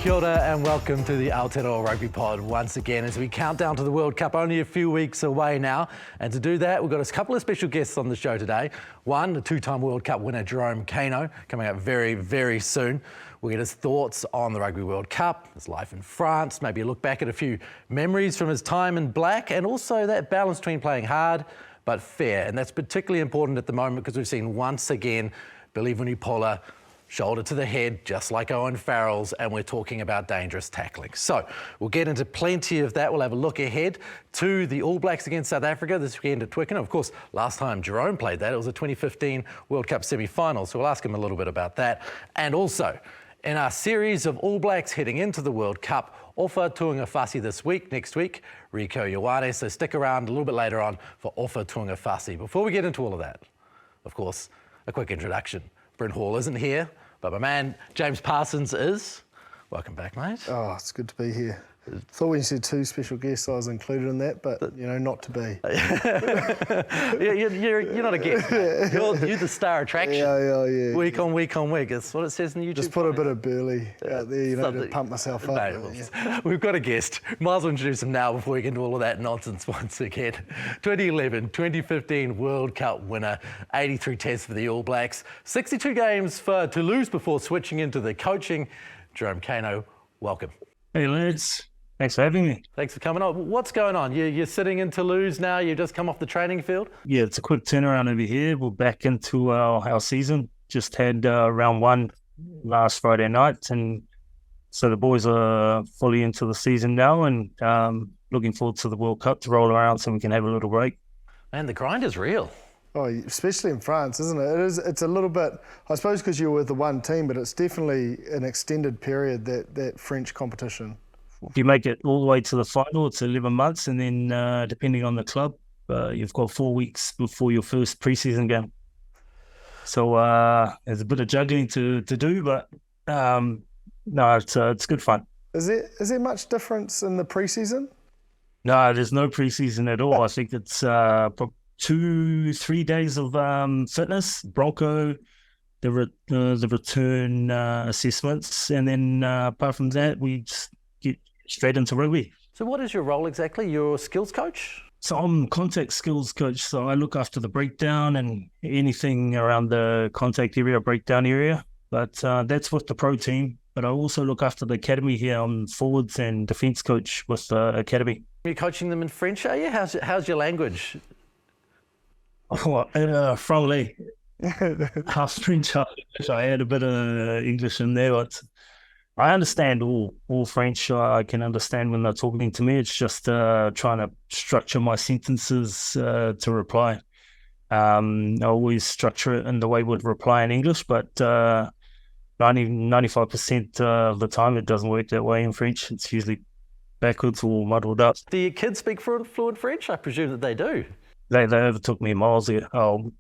Kia ora and welcome to the Aotearoa Rugby Pod once again as we count down to the World Cup, only a few weeks away now. And to do that, we've got a couple of special guests on the show today. One, the two-time World Cup winner, Jerome Kaino, coming up very, very soon. We'll get his thoughts on the Rugby World Cup, his life in France, maybe a look back at a few memories from his time in black, and also that balance between playing hard but fair. And that's particularly important at the moment because we've seen once again Billy Vunipola shoulder to the head, just like Owen Farrell's, and we're talking about dangerous tackling. So we'll get into plenty of that. We'll have a look ahead to the All Blacks against South Africa this weekend at Twickenham. Of course, last time Jerome played that, it was a 2015 World Cup semi-final, so we'll ask him a little bit about that. And also, in our series of All Blacks heading into the World Cup, Ofa Tu'ungafasi this week, next week, Rugby Ioane, so stick around a little bit later on for Ofa Tu'ungafasi. Before we get into all of that, of course, a quick introduction. Brent Hall isn't here, but my man James Parsons is. Welcome back, mate. Oh, it's good to be here. Thought when you said two special guests, I was included in that, but you know, not to be. you're not a guest. You're the star attraction. Yeah. Week on week on week. That's what it says in YouTube. Just put a bit of Burley out there, you know, to pump myself up. Mate, we've got a guest. Might as well introduce him now before we get into all of that nonsense once again. 2011, 2015 World Cup winner, 83 tests for the All Blacks, 62 games for Toulouse before switching into the coaching. Jerome Kaino, welcome. Hey lads, thanks for having me. Thanks for coming on. What's going on? You're sitting in Toulouse now, you've just come off the training field? Yeah, it's a quick turnaround over here. We're back into our season. Just had round one last Friday night, and so the boys are fully into the season now and looking forward to the World Cup to roll around so we can have a little break. Man, the grind is real. Oh, especially in France, isn't it? It's a little bit, I suppose because you're with the one team, but it's definitely an extended period, that French competition. If you make it all the way to the final, it's 11 months, and then depending on the club, you've got 4 weeks before your first pre-season game. So there's a bit of juggling to do, but no, it's good fun. Is there much difference in the pre-season? No, there's no pre-season at all. I think it's 2-3 days of fitness, Bronco, the return assessments, and then apart from that, we just get straight into rugby. So what is your role exactly? You're a skills coach? So I'm contact skills coach, so I look after the breakdown and anything around the contact area, breakdown area, but that's with the pro team. But I also look after the academy here. I'm forwards and defence coach with the academy. You're coaching them in French, are you? How's your language? Franglais. Half French, I had a bit of English in there, but I understand all French. I can understand when they're talking to me. It's just trying to structure my sentences to reply. I always structure it in the way we'd reply in English, but 95% of the time it doesn't work that way in French. It's usually backwards or muddled up. Do your kids speak fluent French? I presume that they do. They overtook me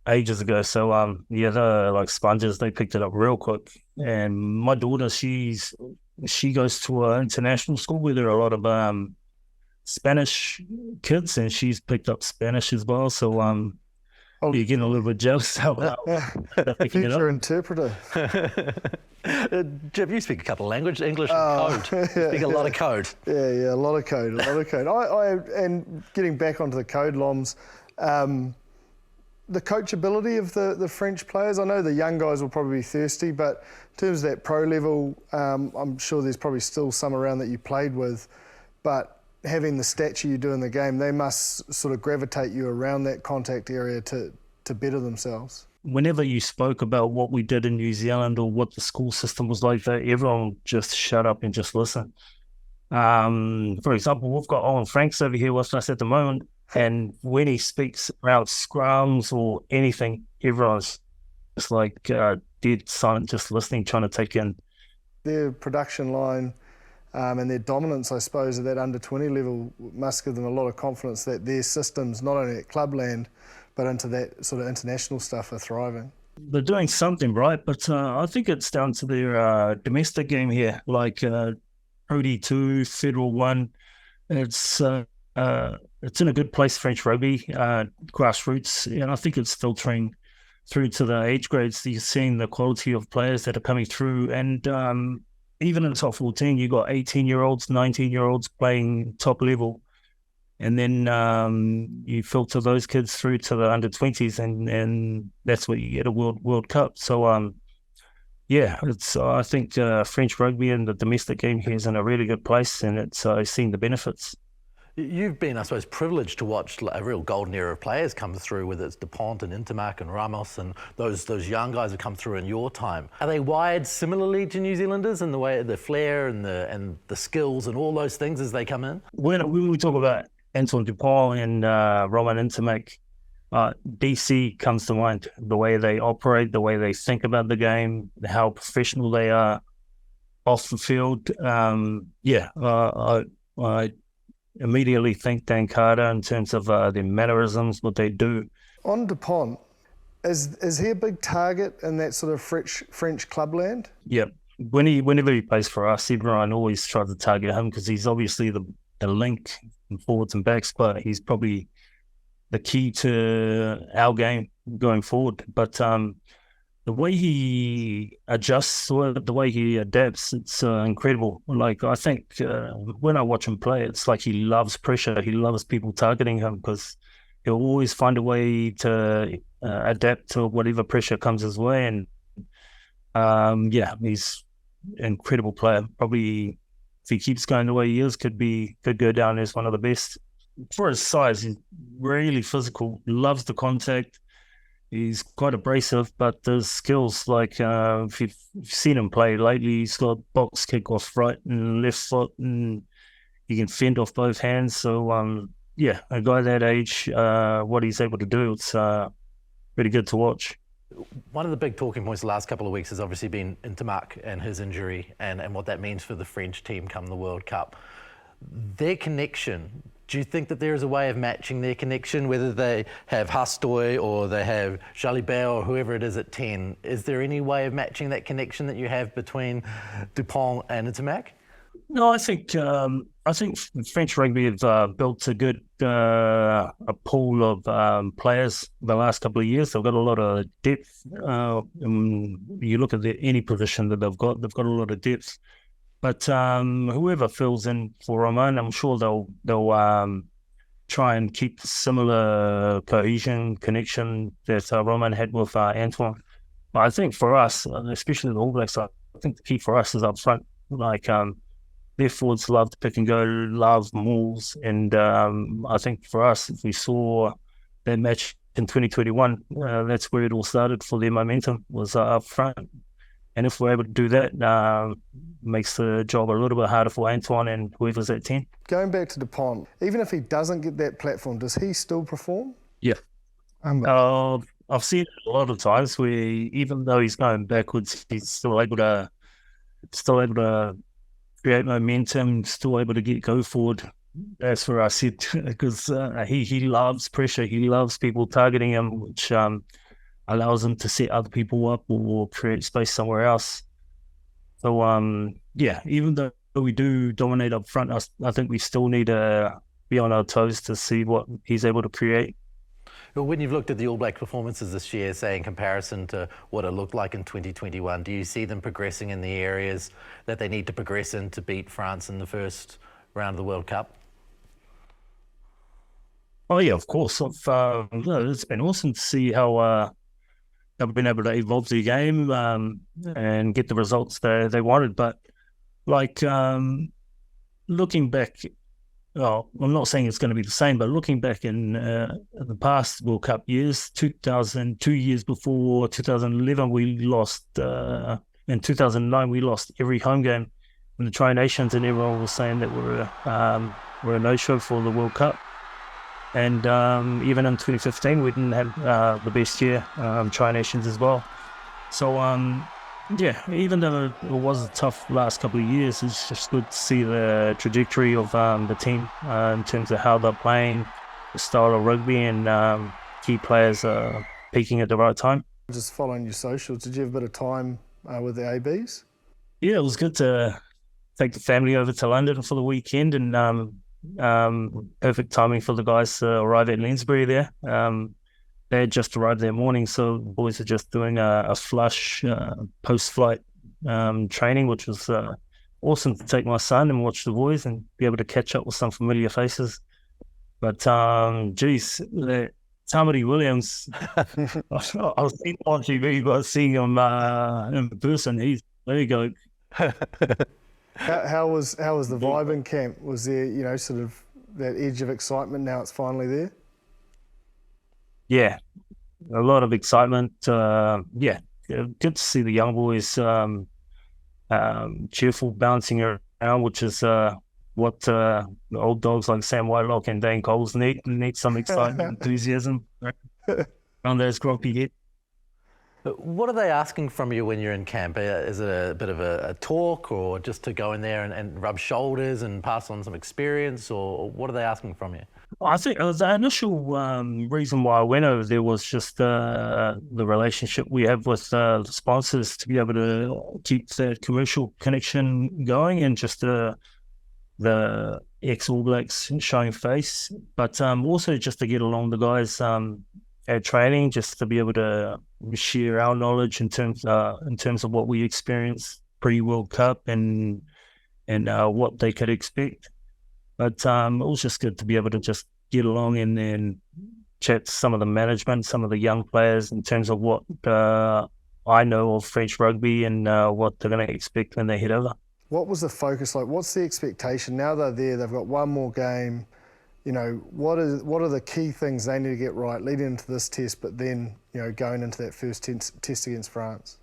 ages ago. So yeah, they're like sponges. They picked it up real quick. And my daughter, she goes to an international school where there are a lot of Spanish kids, and she's picked up Spanish as well. So you're getting a little bit jealous how picking it up. Future interpreter. Jim, you speak a couple of languages, English and code. You speak a lot of code. Yeah, a lot of code. And getting back onto the code, Loms, the coachability of the French players, I know the young guys will probably be thirsty, but in terms of that pro level, I'm sure there's probably still some around that you played with, but having the stature you do in the game, they must sort of gravitate you around that contact area to better themselves. Whenever you spoke about what we did in New Zealand or what the school system was like there, everyone would just shut up and just listen. For example, we've got Owen Franks over here with us at the moment, and when he speaks around scrums or anything, everyone's just like dead silent, just listening, trying to take in. Their production line and their dominance, I suppose, at that under-20 level must give them a lot of confidence that their systems, not only at clubland, but into that sort of international stuff, are thriving. They're doing something right, but I think it's down to their domestic game here, like Pro D2, Federal 1. It's in a good place, French rugby, grassroots, and I think it's filtering through to the age grades. You're seeing the quality of players that are coming through, and even in the top 14, you got 18-year-olds, 19-year-olds playing top level. And then you filter those kids through to the under-20s, and that's what you get a World Cup. So, yeah, I think French rugby and the domestic game here is in a really good place, and it's seen the benefits. You've been, I suppose, privileged to watch a real golden era of players come through, whether it's Dupont and Intermac and Ramos and those young guys have come through in your time. Are they wired similarly to New Zealanders in the way, the flair and the skills and all those things as they come in? When we talk about Antoine Dupont and Roman Intermac, DC comes to mind. The way they operate, the way they think about the game, how professional they are off the field. I immediately think Dan Carter in terms of their mannerisms, what they do. On Dupont, is he a big target in that sort of French clubland? Yeah. Whenever he plays for us, everyone always tries to target him because he's obviously the link in forwards and backs, but he's probably the key to our game going forward. But the way he adjusts, or the way he adapts, it's incredible. Like, I think when I watch him play, it's like he loves pressure. He loves people targeting him because he'll always find a way to adapt to whatever pressure comes his way. And he's an incredible player. Probably, if he keeps going the way he is, could go down as one of the best. For his size, he's really physical, loves the contact. He's quite abrasive, but there's skills like if you've seen him play lately, he's got box kick off right and left foot, and he can fend off both hands. So, a guy that age, what he's able to do, it's pretty good to watch. One of the big talking points the last couple of weeks has obviously been Intermac and his injury and what that means for the French team come the World Cup. Their connection, do you think that there is a way of matching their connection, whether they have Hastoy or they have Jalibert or whoever it is at 10? Is there any way of matching that connection that you have between Dupont and Intermac? No, I think French rugby have built a good a pool of players the last couple of years. They've got a lot of depth. You look at any position that they've got a lot of depth. But whoever fills in for Roman, I'm sure they'll try and keep similar cohesion, connection that Roman had with Antoine. But I think for us, especially the All Blacks, I think the key for us is up front. Like, their forwards love to pick and go, love mauls, and I think for us, if we saw that match in 2021, that's where it all started for their momentum, was up front. And if we're able to do that, makes the job a little bit harder for Antoine and whoever's at 10. Going back to Dupont, even if he doesn't get that platform, does he still perform? Yeah. I've seen it a lot of times where even though he's going backwards, he's still able to create momentum, still able to go forward. That's where I said, because he loves pressure. He loves people targeting him, which allows him to set other people up or create space somewhere else. So, even though we do dominate up front, I think we still need to be on our toes to see what he's able to create. Well, when you've looked at the All Black performances this year, say in comparison to what it looked like in 2021, do you see them progressing in the areas that they need to progress in to beat France in the first round of the World Cup? Oh yeah, of course. It's been awesome to see how they've been able to evolve their game and get the results they wanted. But looking back, well, I'm not saying it's going to be the same, but looking back in the past World Cup years, 2 years before 2011, we lost. In 2009, we lost every home game in the Tri Nations, and everyone was saying that we're a no-show for the World Cup. And even in 2015, we didn't have the best year, Tri Nations as well. So, even though it was a tough last couple of years, it's just good to see the trajectory of the team in terms of how they're playing, the style of rugby, and key players peaking at the right time. Just following your socials, did you have a bit of time with the ABs? Yeah, it was good to take the family over to London for the weekend, and perfect timing for the guys to arrive at Lansbury there. They had just arrived that morning, so the boys are just doing a flush post-flight training, which was awesome to take my son and watch the boys and be able to catch up with some familiar faces. But geez, Tamati Williams, I've seen him on TV, but seeing him in person, there you go. How was the vibe in camp? Was there, sort of that edge of excitement now it's finally there? Yeah, a lot of excitement. Yeah, good to see the young boys cheerful, bouncing around, which is what the old dogs like Sam Whitelock and Dane Coles need some excitement, enthusiasm around those grumpy heads. What are they asking from you when you're in camp? Is it a bit of a talk, or just to go in there and rub shoulders and pass on some experience, or what are they asking from you? I think the initial reason why I went over there was just the relationship we have with the sponsors, to be able to keep that commercial connection going, and just the ex-All Blacks showing face, but also just to get along the guys at training, just to be able to share our knowledge in terms of what we experienced pre-World Cup and what they could expect. But it was just good to be able to just get along and then chat to some of the management, some of the young players in terms of what I know of French rugby and what they're going to expect when they head over. What was the focus like? What's the expectation? Now they're there, they've got one more game. What are the key things they need to get right leading into this test, but then, going into that first test against France?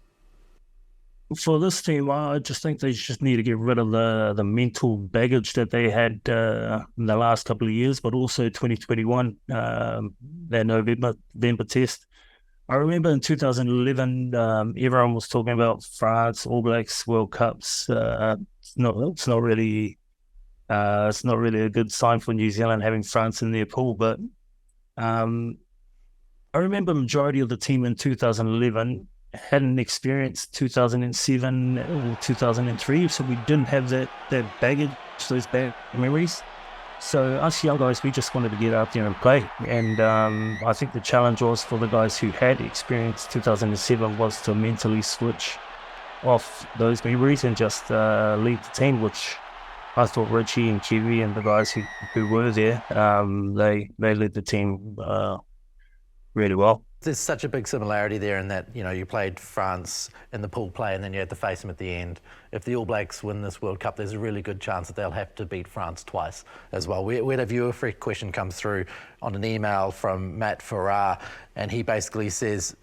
For this team, I just think they just need to get rid of the mental baggage that they had in the last couple of years, but also 2021, that November test. I remember in 2011, everyone was talking about France, All Blacks, World Cups. It's not really a good sign for New Zealand having France in their pool. But I remember majority of the team in 2011 hadn't experienced 2007 or 2003, so we didn't have that baggage, those bad memories. So us young guys, we just wanted to get out there and play. And I think the challenge was for the guys who had experienced 2007 was to mentally switch off those memories and just lead the team, which I thought Richie and Kiwi and the guys who were there, they led the team really well. There's such a big similarity there in that, you played France in the pool play and then you had to face them at the end. If the All Blacks win this World Cup, there's a really good chance that they'll have to beat France twice as well. We had a viewer question come through on an email from Matt Farrar, and he basically says,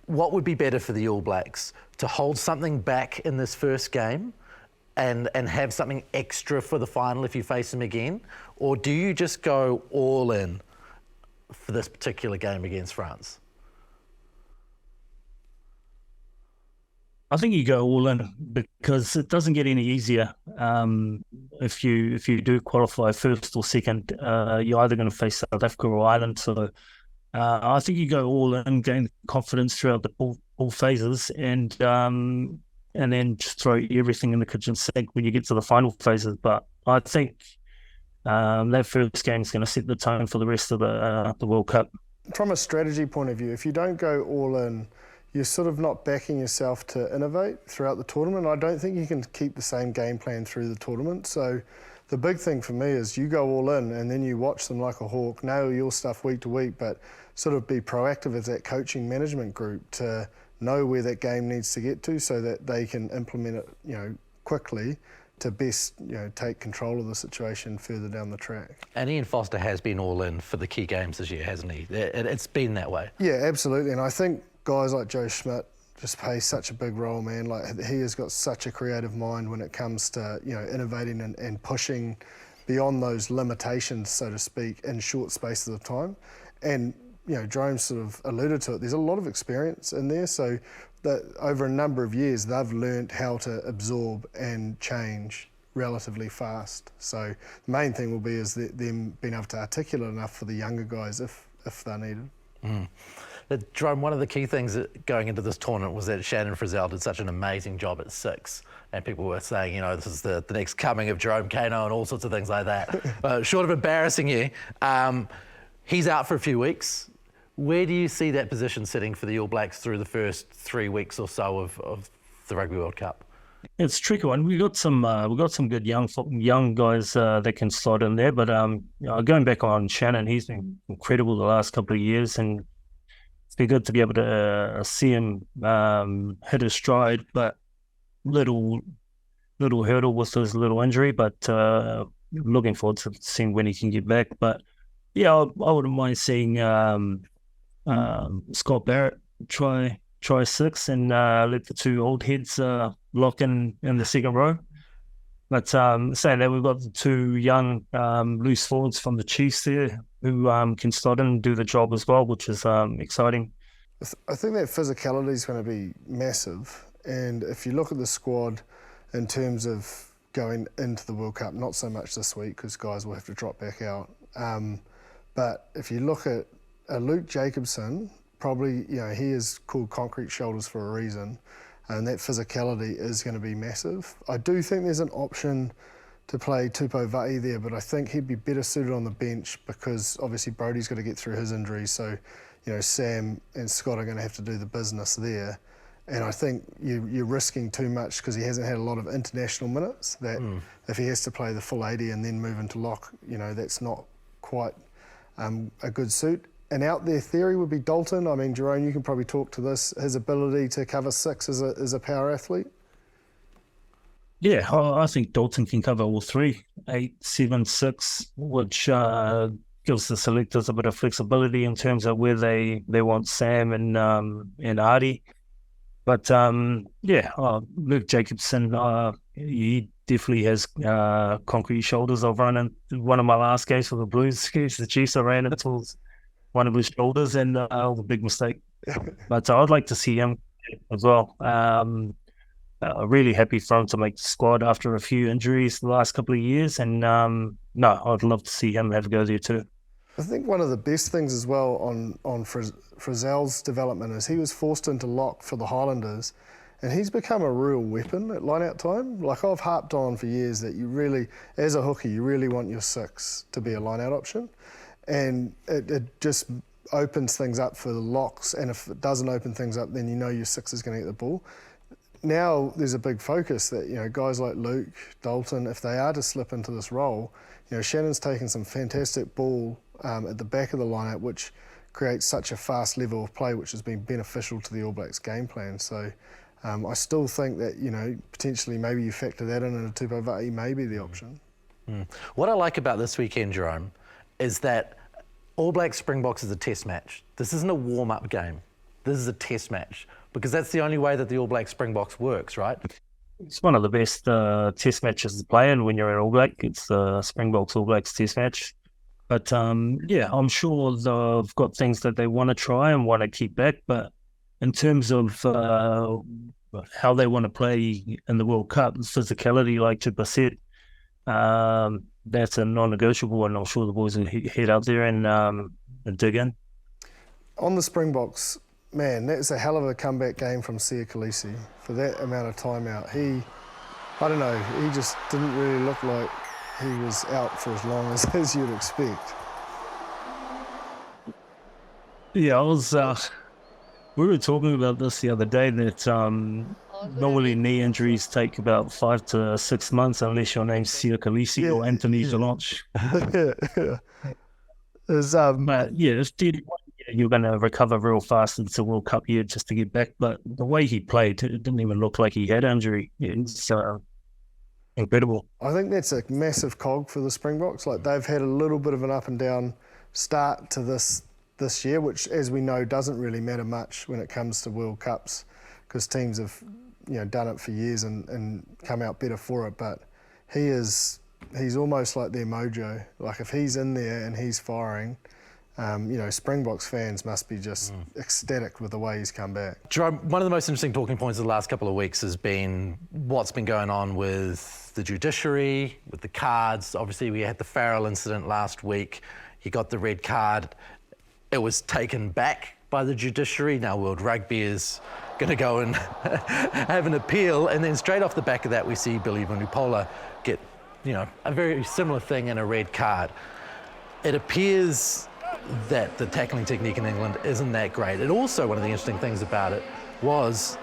what would be better for the All Blacks? To hold something back in this first game and have something extra for the final if you face them again? Or do you just go all in for this particular game against France? I think you go all in because it doesn't get any easier. If you do qualify first or second, you're either going to face South Africa or Ireland. So I think you go all in, gain confidence throughout the all phases, and then just throw everything in the kitchen sink when you get to the final phases. But I think that first game is going to set the tone for the rest of the World Cup. From a strategy point of view, if you don't go all in, you're sort of not backing yourself to innovate throughout the tournament. I don't think you can keep the same game plan through the tournament. So the big thing for me is you go all in and then you watch them like a hawk, nail your stuff week to week, but sort of be proactive as that coaching management group to know where that game needs to get to so that they can implement it, quickly to best, take control of the situation further down the track. And Ian Foster has been all in for the key games this year, hasn't he? It's been that way. Yeah, absolutely. And I think guys like Joe Schmidt just play such a big role, man. Like, he has got such a creative mind when it comes to, innovating and pushing beyond those limitations, so to speak, in short spaces of time. And, Jerome sort of alluded to it. There's a lot of experience in there, so that over a number of years, they've learned how to absorb and change relatively fast. So the main thing will be is them being able to articulate enough for the younger guys if they're needed. Mm. Jerome, one of the key things going into this tournament was that Shannon Frizell did such an amazing job at 6, and people were saying, this is the next coming of Jerome Kaino and all sorts of things like that. Short of embarrassing you, he's out for a few weeks. Where do you see that position sitting for the All Blacks through the first 3 weeks or so of the Rugby World Cup? It's a tricky one. We got some good young guys that can slot in there. But going back on Shannon, he's been incredible the last couple of years, and it's been good to be able to see him hit his stride. But little hurdle with his little injury. But looking forward to seeing when he can get back. But yeah, I wouldn't mind seeing Scott Barrett try 6 and let the two old heads lock in the second row. But saying that, we've got the two young loose forwards from the Chiefs there who can slot in and do the job as well, which is exciting. I think that physicality is going to be massive. And if you look at the squad in terms of going into the World Cup, not so much this week because guys will have to drop back out. But if you look at Luke Jacobson, probably, he is called concrete shoulders for a reason, and that physicality is going to be massive. I do think there's an option to play Tu'ungafasi there, but I think he'd be better suited on the bench because obviously Brodie's got to get through his injury, so Sam and Scott are going to have to do the business there. And I think you're risking too much because he hasn't had a lot of international minutes, that if he has to play the full 80 and then move into lock, that's not quite a good suit. An out there theory would be Dalton. I mean, Jerome, you can probably talk to this, his ability to cover 6 as a power athlete. Yeah, I think Dalton can cover all 3, 8, 7, 6, which gives the selectors a bit of flexibility in terms of where they want Sam and Artie. But Luke Jacobson, he definitely has concrete shoulders. I've run in one of my last games for the Blues against the Chiefs. I ran into one of his shoulders and it was a big mistake. But I'd like to see him as well. Really happy for him to make the squad after a few injuries the last couple of years. And I'd love to see him have a go there too. I think one of the best things as well on Frizell's development is he was forced into lock for the Highlanders, and he's become a real weapon at line-out time. Like, I've harped on for years that you really, as a hooker, you really want your 6 to be a line-out option, and it just opens things up for the locks, and if it doesn't open things up, then your 6 is going to get the ball. Now there's a big focus that, guys like Luke, Dalton, if they are to slip into this role, Shannon's taken some fantastic ball at the back of the lineup, which creates such a fast level of play, which has been beneficial to the All Blacks game plan. So I still think that, potentially maybe you factor that in, and a Tu'ungafasi may be the option. What I like about this weekend, Jerome, is that All Blacks Springboks is a test match. This isn't a warm-up game. This is a test match, because that's the only way that the All Blacks Springboks works, right? It's one of the best test matches to play in when you're an All Black. It's the Springboks All Blacks test match. But I'm sure they've got things that they want to try and want to keep back. But in terms of how they want to play in the World Cup, physicality, like Chipper said, that's a non-negotiable, and I'm sure the boys will head out there and dig in. On the Springboks, man, that's a hell of a comeback game from Sia Khaleesi for that amount of time out. He just didn't really look like he was out for as long as you'd expect. Yeah, we were talking about this the other day, that normally knee injuries take about 5 to 6 months unless your name's Sia Khaleesi or Anthony Delanche. But it's dead. You're going to recover real fast. It's a World Cup year just to get back. But the way he played, it didn't even look like he had injury. It's incredible. I think that's a massive cog for the Springboks. Like, they've had a little bit of an up and down start to this year, which, as we know, doesn't really matter much when it comes to World Cups, because teams have done it for years and come out better for it. But he's almost like their mojo. Like, if he's in there and he's firing, Springboks fans must be just ecstatic with the way he's come back. Jerome, one of the most interesting talking points of the last couple of weeks has been what's been going on with the judiciary, with the cards. Obviously, we had the Farrell incident last week. He got the red card. It was taken back by the judiciary. Now World Rugby is going to go and have an appeal, and then straight off the back of that, we see Billy Vunipola get, a very similar thing in a red card. It appears that the tackling technique in England isn't that great. And also, one of the interesting things about it was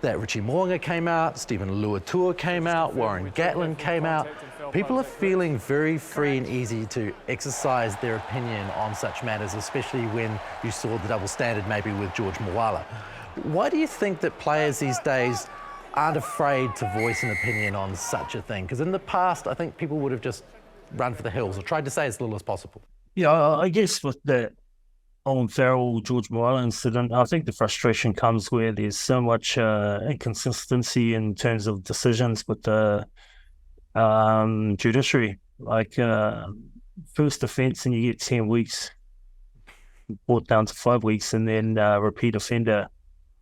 that Richie Mo'unga came out, Stephen Luatua came out, Warren Gatlin came out. People are feeling very free and easy to exercise their opinion on such matters, especially when you saw the double standard maybe with George Moala. Why do you think that players these days aren't afraid to voice an opinion on such a thing? Because in the past, I think people would have just run for the hills or tried to say as little as possible. Yeah, I guess with that Owen Farrell, George Moala incident, I think the frustration comes where there's so much inconsistency in terms of decisions with the judiciary. Like first offence and you get 10 weeks, brought down to 5 weeks, and then repeat offender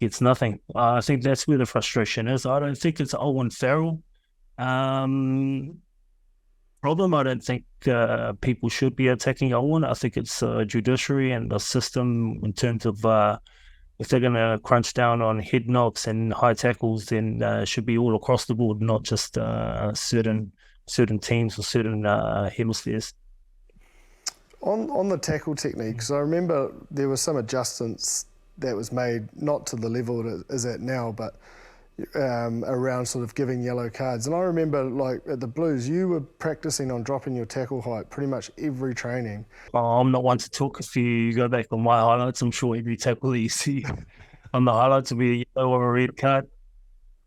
gets nothing. I think that's where the frustration is. I don't think it's Owen Farrell problem. I don't think people should be attacking Owen. I think it's judiciary and the system in terms of if they're going to crunch down on head knocks and high tackles, then it should be all across the board, not just certain teams or certain hemispheres. On the tackle techniques, I remember there were some adjustments that was made, not to the level it is at now, but around sort of giving yellow cards. And I remember, like at the Blues, you were practicing on dropping your tackle height pretty much every training. I'm not one to talk. If you go back on my highlights, I'm sure every tackle that you see on the highlights will be a yellow or a red card.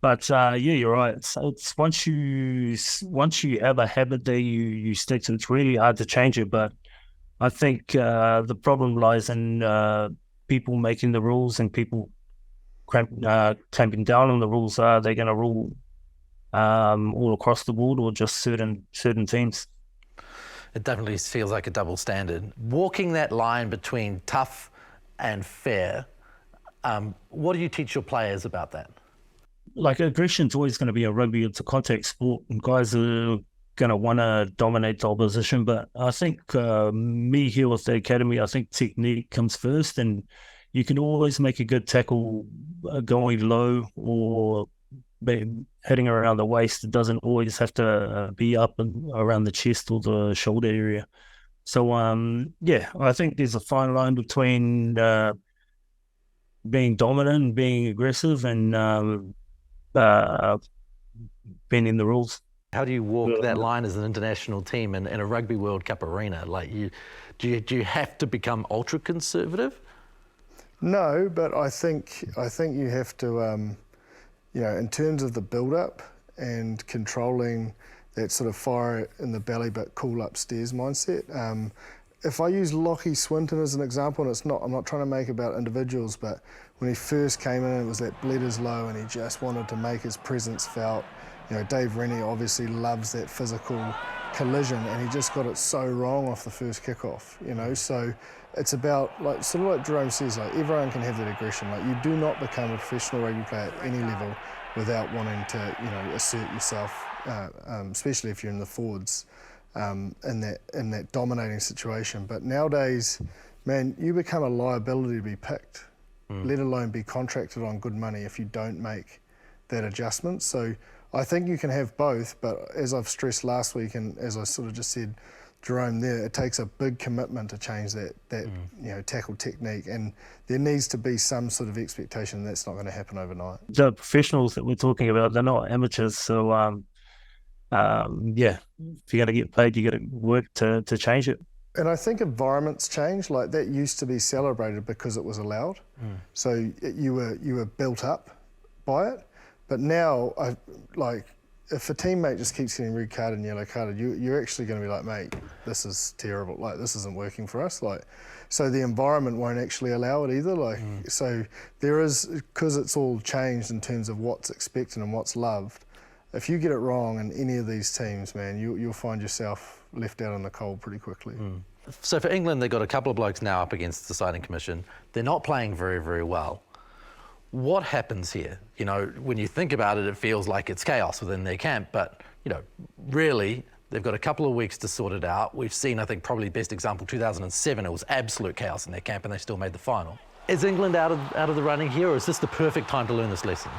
But yeah, you're right. It's once you have a habit that you stick to, it's really hard to change it. But I think the problem lies in people making the rules and people clamping down on the rules. Are they going to rule all across the board or just certain teams? It definitely feels like a double standard. Walking that line between tough and fair, what do you teach your players about that? Like, aggression's always going to be a rugby. It's a contact sport, and guys are going to want to dominate the opposition. But I think me here with the academy, I think technique comes first, and you can always make a good tackle going low or heading around the waist. It doesn't always have to be up and around the chest or the shoulder area. So, yeah, I think there's a fine line between being dominant and being aggressive and bending the rules. How do you walk that line as an international team in a Rugby World Cup arena? Like, do you have to become ultra conservative? No, but I think you have to, you know, in terms of the build-up and controlling that sort of fire in the belly but cool upstairs mindset. If I use Lockie Swinton as an example, and I'm not trying to make about individuals, but when he first came in, it was that bleeders low and he just wanted to make his presence felt. You know, Dave Rennie obviously loves that physical collision, and he just got it so wrong off the first kickoff, you know. So it's about, like, sort of like Jerome says, like, everyone can have that aggression. Like, you do not become a professional rugby player at any level without wanting to, you know, assert yourself, especially if you're in the forwards, in that dominating situation. But nowadays, man, you become a liability to be picked, let alone be contracted on good money if you don't make that adjustment. So I think you can have both, but as I've stressed last week, and as I sort of just said, Jerome there, it takes a big commitment to change that you know, tackle technique, and there needs to be some sort of expectation that's not going to happen overnight. The professionals that we're talking about, they're not amateurs, so yeah, if you're going to get paid, you got to work to change it. And I think environments change. Like, that used to be celebrated because it was allowed, so you were built up by it. But now, if a teammate just keeps getting red carded and yellow carded, you're actually going to be like, mate, this is terrible. Like, this isn't working for us. Like, so the environment won't actually allow it either. Like, so there is, because it's all changed in terms of what's expected and what's loved. If you get it wrong in any of these teams, man, you'll find yourself left out in the cold pretty quickly. So for England, they've got a couple of blokes now up against the deciding commission. They're not playing very, very well. What happens here? You know, when you think about it, it feels like it's chaos within their camp, but, you know, really, they've got a couple of weeks to sort it out. We've seen, I think, probably best example, 2007, it was absolute chaos in their camp and they still made the final. Is England out of the running here, or is this the perfect time to learn this lesson?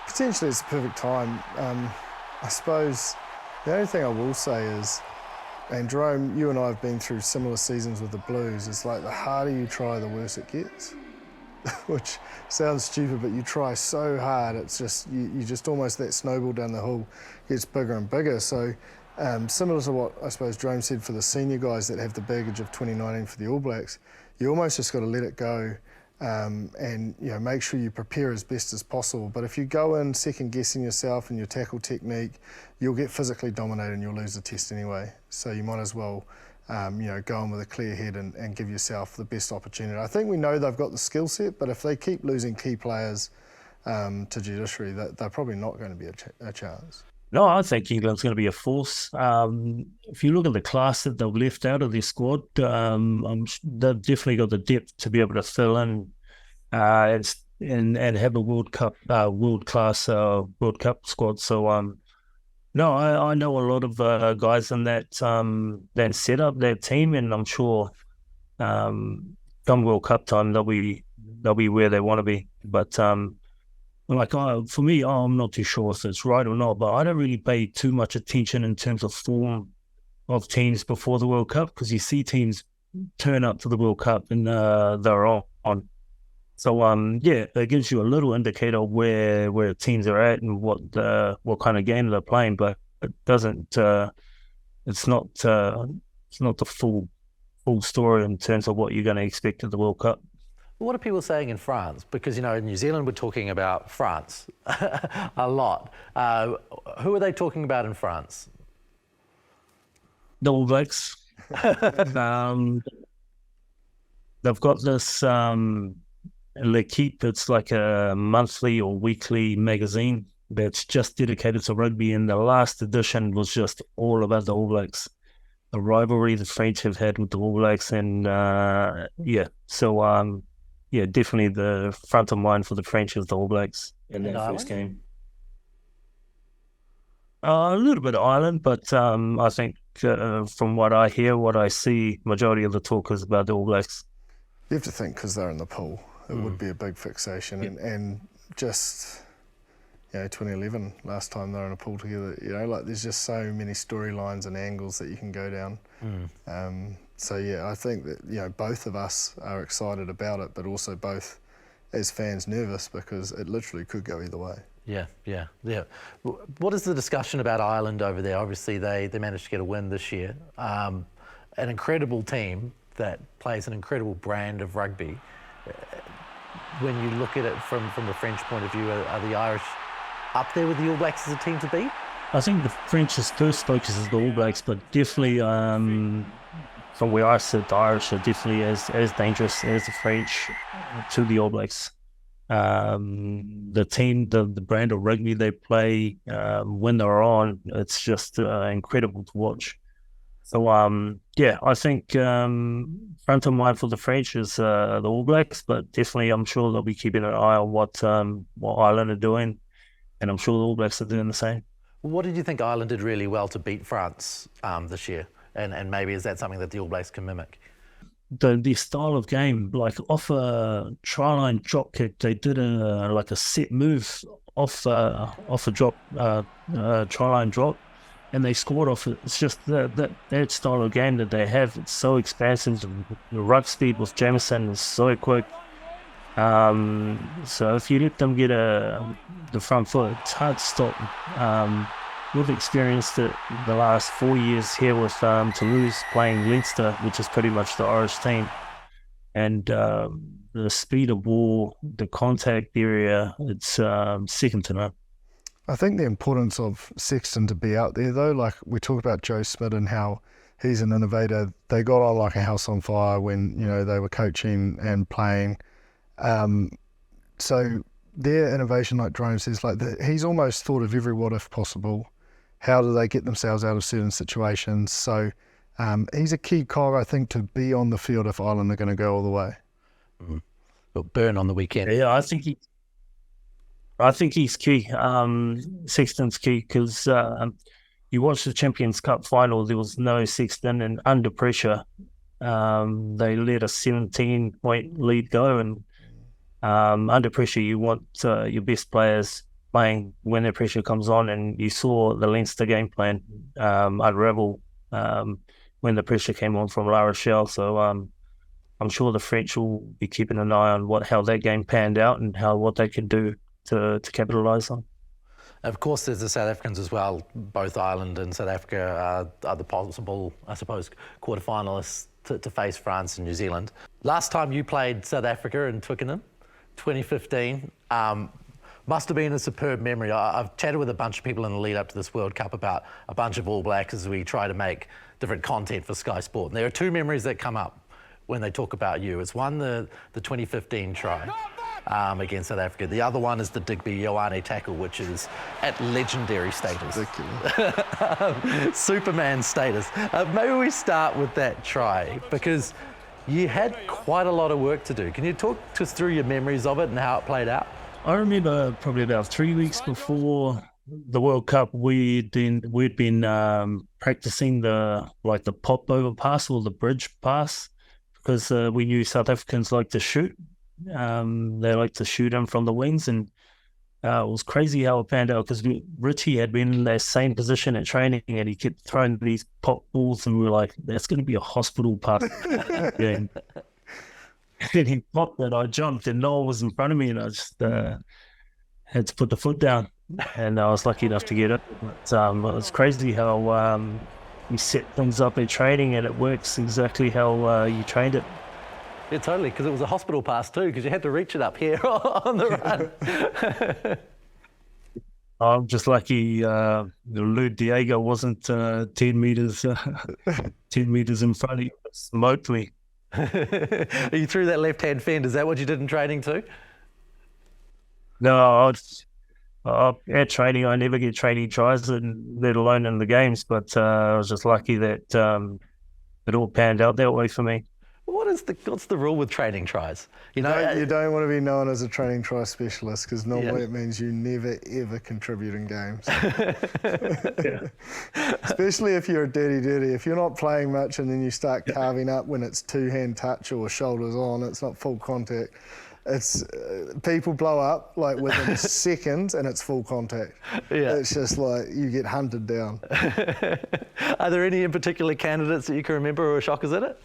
Potentially it's the perfect time. I suppose the only thing I will say is, and Jerome, you and I have been through similar seasons with the Blues, it's like the harder you try, the worse it gets. which sounds stupid, but you try so hard, it's just, you just almost, that snowball down the hill gets bigger and bigger. So similar to what I suppose Jerome said for the senior guys that have the baggage of 2019 for the All Blacks, you almost just got to let it go and make sure you prepare as best as possible. But if you go in second guessing yourself and your tackle technique, you'll get physically dominated and you'll lose the test anyway. So you might as well go in with a clear head and give yourself the best opportunity. I think we know they've got the skill set, but if they keep losing key players to Judiciary, they're probably not going to be a chance. No, I think England's going to be a force. If you look at the class that they've left out of their squad, they've definitely got the depth to be able to fill in and have a World Cup, world-class World Cup squad. So, no, I know a lot of guys in that set up, that team, and I'm sure come World Cup time they'll be where they want to be. But for me, I'm not too sure if it's right or not, but I don't really pay too much attention in terms of form of teams before the World Cup, because you see teams turn up to the World Cup and they're on. So it gives you a little indicator of where teams are at and what kind of game they're playing, but it doesn't. It's not the full story in terms of what you're going to expect at the World Cup. What are people saying in France? Because, in New Zealand, we're talking about France a lot. Who are they talking about in France? The All Blacks. They've got this L'Equipe. It's like a monthly or weekly magazine that's just dedicated to rugby, and the last edition was just all about the All Blacks. The rivalry the French have had with the All Blacks, and definitely the front of mind for the French is the All Blacks in that first game. A little bit of Ireland, but I think from what I hear, what I see, majority of the talk is about the All Blacks. You have to think, because they're in the pool, it would be a big fixation. Yep. And just, 2011, last time they were in a pool together, there's just so many storylines and angles that you can go down. I think that, both of us are excited about it, but also both as fans nervous, because it literally could go either way. Yeah. What is the discussion about Ireland over there? Obviously, they managed to get a win this year. An incredible team that plays an incredible brand of rugby. When you look at it from the French point of view, are the Irish up there with the All Blacks as a team to beat? I think the French's first focus is the All Blacks, but definitely from where I sit, the Irish are definitely as dangerous as the French to the All Blacks. The team, the brand of rugby they play, when they're on, it's just incredible to watch. So, I think front of mind for the French is the All Blacks, but definitely I'm sure they'll be keeping an eye on what Ireland are doing, and I'm sure the All Blacks are doing the same. What did you think Ireland did really well to beat France this year? And maybe is that something that the All Blacks can mimic? The style of game, like off a try line drop kick, they did a set move off a drop try line drop, and they scored off it. It's just that style of game that they have. It's so expansive. The ruck speed with Jamieson is so quick. So if you let them get the front foot, it's hard to stop. We've experienced it the last 4 years here with Toulouse playing Leinster, which is pretty much the Irish team. And the speed of ball, the contact area, it's second to none. I think the importance of Sexton to be out there, though, like we talked about Joe Smith and how he's an innovator. They got on like a house on fire when, they were coaching and playing. So their innovation, like Jerome says, he's almost thought of every what if possible. How do they get themselves out of certain situations? So he's a key cog, I think, to be on the field if Ireland are going to go all the way. Well, Burn on the weekend. Yeah, I think he's key. Sexton's key, because you watch the Champions Cup final, there was no Sexton, and under pressure, they let a 17-point lead go, and under pressure, you want your best players playing when the pressure comes on, and you saw the Leinster game plan unravel when the pressure came on from La Rochelle. So I'm sure the French will be keeping an eye on how that game panned out and what they can do to capitalise on. Of course, there's the South Africans as well. Both Ireland and South Africa are the possible, I suppose, quarterfinalists to face France and New Zealand. Last time you played South Africa in Twickenham, 2015, must have been a superb memory. I've chatted with a bunch of people in the lead up to this World Cup about a bunch of All Blacks as we try to make different content for Sky Sport. And there are two memories that come up when they talk about you. It's one, the 2015 try against South Africa. The other one is the Digby Ioane tackle, which is at legendary status. Ridiculous. Superman status. Maybe we start with that try, because you had quite a lot of work to do. Can you talk us through your memories of it and how it played out? I remember probably about 3 weeks before the World Cup, we'd been practicing the pop over pass or the bridge pass, because we knew South Africans like to shoot. They like to shoot them from the wings, and it was crazy how it panned out, because Richie had been in that same position at training and he kept throwing these pop balls, and we were like, that's going to be a hospital pass. And then he popped it, I jumped, and Noel was in front of me, and I just had to put the foot down, and I was lucky enough to get it. But it's crazy how you set things up at training and it works exactly how you trained it. Yeah, totally, because it was a hospital pass too, because you had to reach it up here on the run. I'm just lucky Lou Diego wasn't 10 metres 10 metres in front of you, smoked me. You threw that left-hand fend. Is that what you did in training too? No, at training, I never get training tries, let alone in the games. But I was just lucky that it all panned out that way for me. What's the rule with training tries? You don't want to be known as a training try specialist, because normally it means you never ever contribute in games. Especially if you're a dirty. If you're not playing much and then you start carving up when it's two-hand touch or shoulders on, it's not full contact. It's people blow up like within seconds and it's full contact. Yeah. It's just like you get hunted down. Are there any in particular candidates that you can remember who were shockers at it?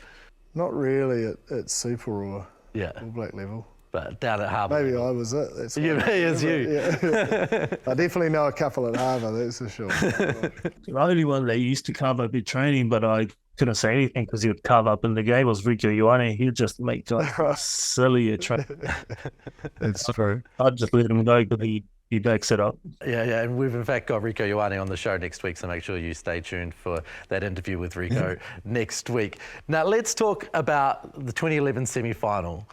Not really at Super or All Black level. But down at Harbour. Maybe I was it. That's you. Yeah. I definitely know a couple at Harbour, that's for sure. The only one that used to carve up in training, but I couldn't say anything because he would carve up in the game, was Rugby Ioane. He'd just make silly at training. That's true. I'd just let him go because he backs it up. Yeah, and we've in fact got Rieko Ioane on the show next week, so make sure you stay tuned for that interview with Rieko next week. Now let's talk about the 2011 semi-final.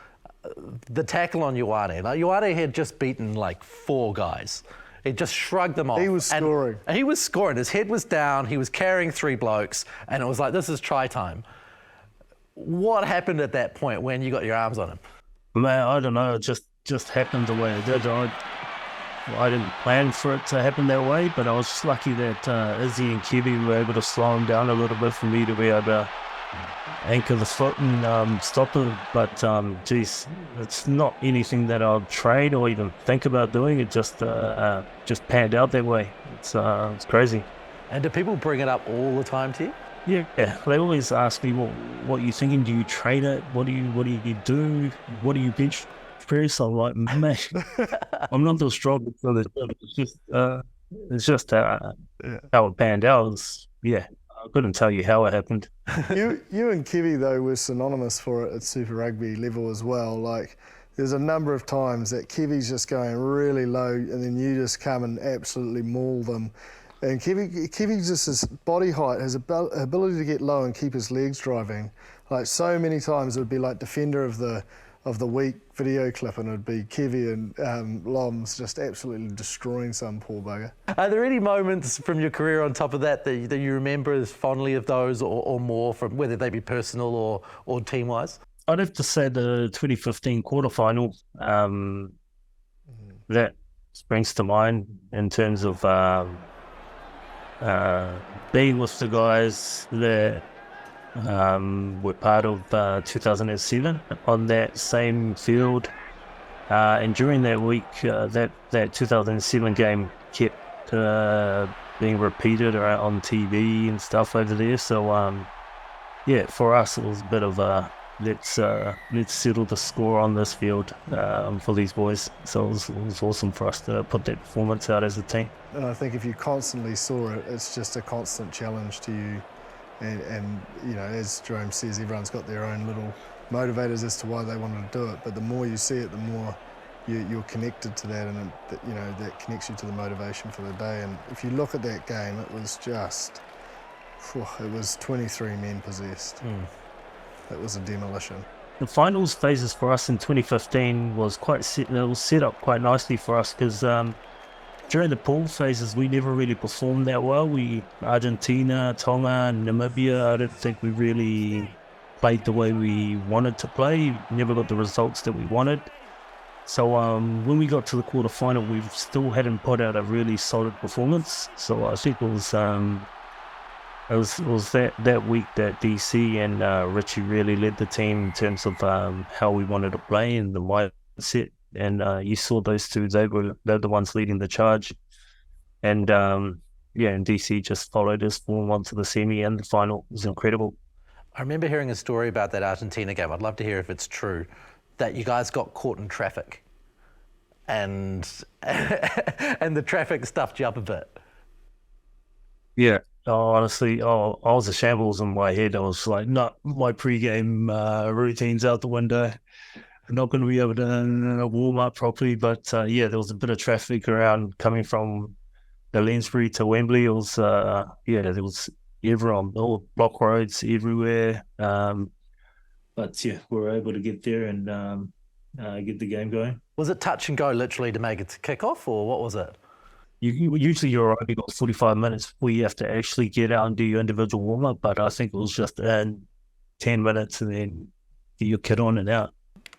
The tackle on Ioane. Now, Ioane had just beaten like 4 guys. He just shrugged them off. He was scoring. And he was scoring. His head was down. He was carrying 3 blokes, and it was like, this is try time. What happened at that point when you got your arms on him? Man, I don't know. It just happened the way it did. I didn't plan for it to happen that way, but I was just lucky that Izzy and Kiwi were able to slow him down a little bit for me to be able to anchor the foot and stop him. But geez, it's not anything that I'll train or even think about doing. It just panned out that way. It's crazy. And do people bring it up all the time to you? Yeah. They always ask me, well, what are you thinking? Do you train it? What do you do? What do you bench press? I'm like, man, I'm not the strongest for the gym. It's just how it panned out. I couldn't tell you how it happened. You and Kiwi, though, were synonymous for it at Super Rugby level as well. Like, there's a number of times that Kiwi's just going really low and then you just come and absolutely maul them. And Kiwi just, his body height, his ability to get low and keep his legs driving. Like, so many times it would be like Defender of the Week video clip, and it'd be Kiwi and Loms just absolutely destroying some poor bugger. Are there any moments from your career on top of that that you remember as fondly of those or more, from whether they be personal or team-wise? I'd have to say the 2015 quarterfinal. That springs to mind in terms of being with the guys that were part of 2007 on that same field, and during that week, that 2007 game kept being repeated on TV and stuff over there. So for us, it was a bit of a let's settle the score on this field for these boys. So it was awesome for us to put that performance out as a team. And I think if you constantly saw it, it's just a constant challenge to you. And you know, as Jerome says, everyone's got their own little motivators as to why they want to do it. But the more you see it, the more you're connected to that, and you know, that connects you to the motivation for the day. And if you look at that game, it was just, it was 23 men possessed. It was a demolition. The finals phases for us in 2015 was set up quite nicely for us, because during the pool phases we never really performed that well. Argentina, Tonga, and Namibia, I don't think we really played the way we wanted to play. Never got the results that we wanted. So when we got to the quarterfinal, we still hadn't put out a really solid performance. So I think it was that week that DC and Richie really led the team in terms of how we wanted to play and the mindset. And you saw those two; they're the ones leading the charge. And and DC just followed us form onto the semi and the final. It was incredible. I remember hearing a story about that Argentina game. I'd love to hear if it's true, that you guys got caught in traffic, and the traffic stuffed you up a bit. Yeah. Oh, honestly, I was a shambles in my head. I was like, no, my pre-game routine's out the window. I'm not going to be able to warm up properly. But there was a bit of traffic around coming from the Lansbury to Wembley. It was, there was everyone, all block roads everywhere. But we were able to get there and get the game going. Was it touch and go literally to make it to kick off, or what was it? Usually you're right, you got 45 minutes before you have to actually get out and do your individual warm-up, but I think it was just 10 minutes and then get your kid on and out.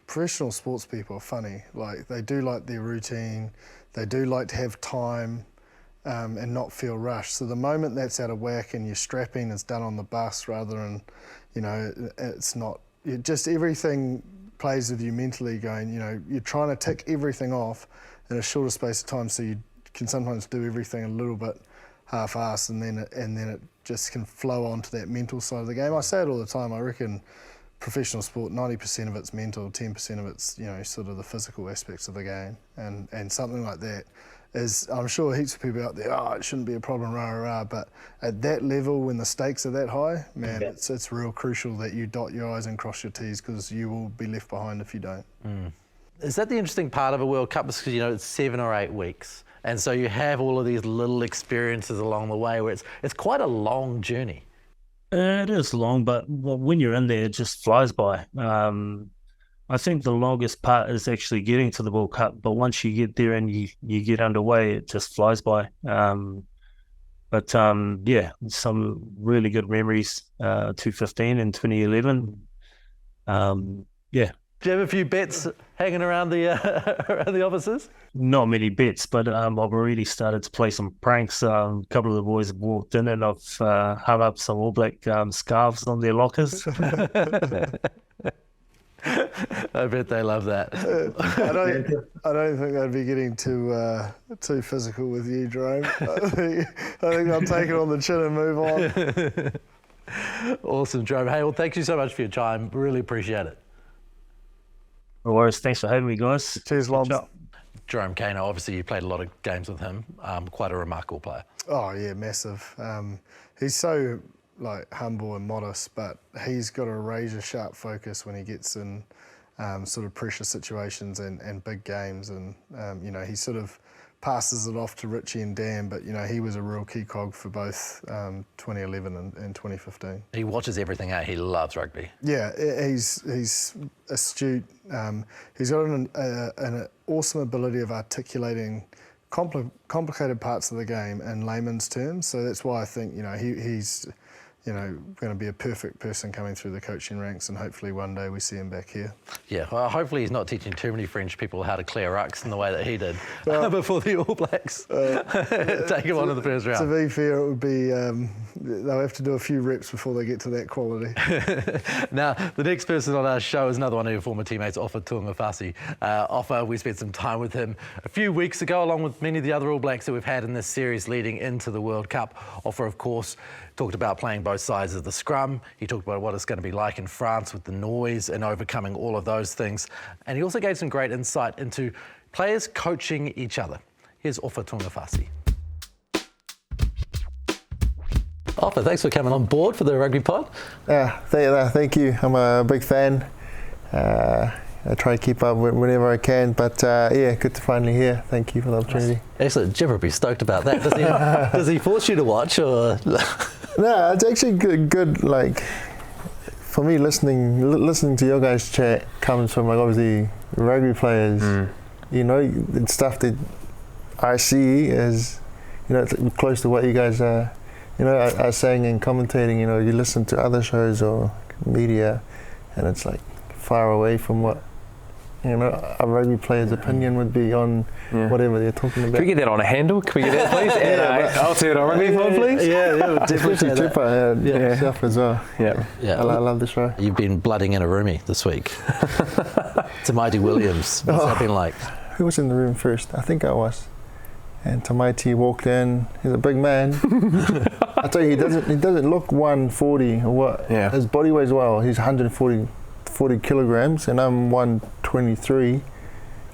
Professional sports people are funny. Like, they do like their routine, they do like to have time and not feel rushed. So the moment that's out of whack and your strapping is done on the bus rather than, you know, it's not, just everything plays with you mentally going, you know, you're trying to tick everything off in a shorter space of time, so you can sometimes do everything a little bit half-assed, and then it just can flow onto that mental side of the game. I say it all the time. I reckon professional sport, 90% of it's mental, 10% of it's, you know, sort of the physical aspects of the game, and something like that is, I'm sure heaps of people out there, it shouldn't be a problem, but at that level, when the stakes are that high, man, it's real crucial that you dot your I's and cross your T's, because you will be left behind if you don't. Is that the interesting part of a World Cup? Because, you know, it's 7 or 8 weeks. And so you have all of these little experiences along the way where it's quite a long journey. It is long, but when you're in there, it just flies by. I think the longest part is actually getting to the World Cup, but once you get there and you get underway, it just flies by. Some really good memories, 2015 and 2011. Do you have a few bets hanging around the around the offices? Not many bets, but I've already started to play some pranks. A couple of the boys have walked in and I've hung up some All Black scarves on their lockers. I bet they love that. I don't think they'd be getting too physical with you, Jerome. I think they'll take it on the chin and move on. Awesome, Jerome. Hey, well, thank you so much for your time. Really appreciate it. No worries. Thanks for having me, guys. Cheers, Loms. Jerome Kaino, obviously you played a lot of games with him. Quite a remarkable player. Oh yeah, massive. He's so humble and modest, but he's got a razor sharp focus when he gets in sort of pressure situations and big games, and you know, he sort of passes it off to Richie and Dan, but you know, he was a real key cog for both 2011 and 2015. He watches everything out. He loves rugby. Yeah, he's astute. He's got an awesome ability of articulating complicated parts of the game in layman's terms. So that's why I think, you know, he's going to be a perfect person coming through the coaching ranks, and hopefully one day we see him back here. Yeah, well, hopefully he's not teaching too many French people how to clear rucks in the way that he did before the All Blacks. Take him on in the first round. To be fair, it would be, they'll have to do a few reps before they get to that quality. Now, the next person on our show is another one of your former teammates, Ofa Tu'ungafasi. Ofa, we spent some time with him a few weeks ago, along with many of the other All Blacks that we've had in this series leading into the World Cup. Ofa, of course, talked about playing both both sides of the scrum. He talked about what it's going to be like in France with the noise and overcoming all of those things. And he also gave some great insight into players coaching each other. Here's Ofa Tu'ungafasi. Ofa, thanks for coming on board for the Rugby Pod. Thank you. I'm a big fan. I try to keep up whenever I can, but good to finally hear. Thank you for the opportunity. Excellent. Jim would be stoked about that. Does he force you to watch, or? No, it's actually good. Like, for me, listening to your guys' chat comes from, like, obviously rugby players. You know, it's stuff that I see as, you know, it's close to what you guys are, you know, are saying and commentating. You know, you listen to other shows or media, and it's like far away from what, you know, a rugby player's opinion would be on whatever they're talking about. Can we get that on a handle? Can we get that, please? Aotearoa Rugby Pod, please? Yeah, definitely Tupper, yourself as well. Yeah. I love the show. You've been blooding in a roomie this week. Tamaiti Williams, what's that been like? Who was in the room first? I think I was. And Tamaiti walked in. He's a big man. I tell you, he doesn't look 140 or what. Yeah. His body weighs well. He's 140 kilograms, and I'm 123.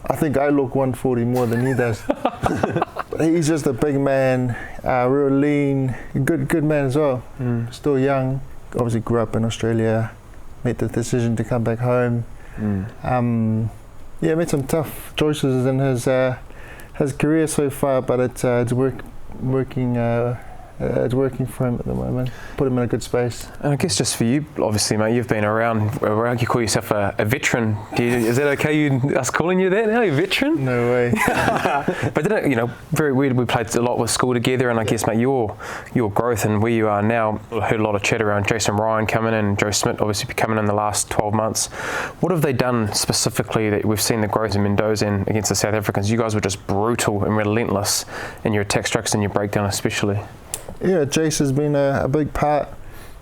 I think I look 140 more than he does. But he's just a big man, real lean, good man as well. Still young. Obviously grew up in Australia. Made the decision to come back home. Made some tough choices in his career so far, but it's working for him at the moment. Put him in a good space. And I guess just for you, obviously, mate, you've been around. You call yourself a veteran. Is that okay? Us calling you that now, a veteran? No way. But didn't, you know, very weird. We played a lot with school together, and I guess, mate, your growth and where you are now. I heard a lot of chat around Jason Ryan coming in, and Joe Smith obviously coming in the last 12 months. What have they done specifically that we've seen the growth in Mendoza and against the South Africans? You guys were just brutal and relentless in your attack structures and your breakdown, especially. Yeah, Jace has been a big part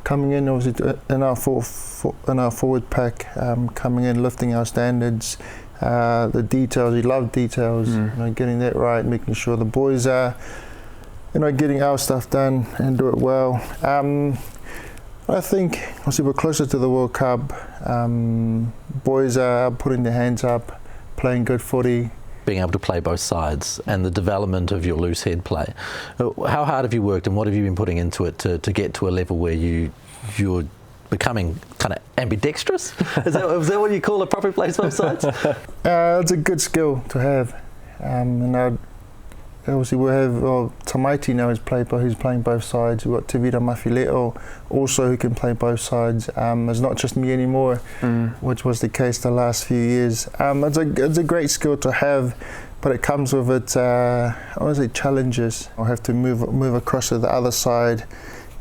coming in, obviously, in our forward pack, coming in, lifting our standards, the details. He loved details, you know, getting that right, making sure the boys are, you know, getting our stuff done and do it well. I think, obviously, we're closer to the World Cup. Boys are putting their hands up, playing good footy. Being able to play both sides and the development of your loose head play. How hard have you worked, and what have you been putting into it to get to a level where you're becoming kind of ambidextrous? Is that what you call a proper plays both sides? It's a good skill to have. And obviously we have Tamaiti now who's playing both sides. We've got Tevita Mafileto also who can play both sides. It's not just me anymore, which was the case the last few years. It's a great skill to have, but it comes with its honestly challenges. I'll have to move across to the other side,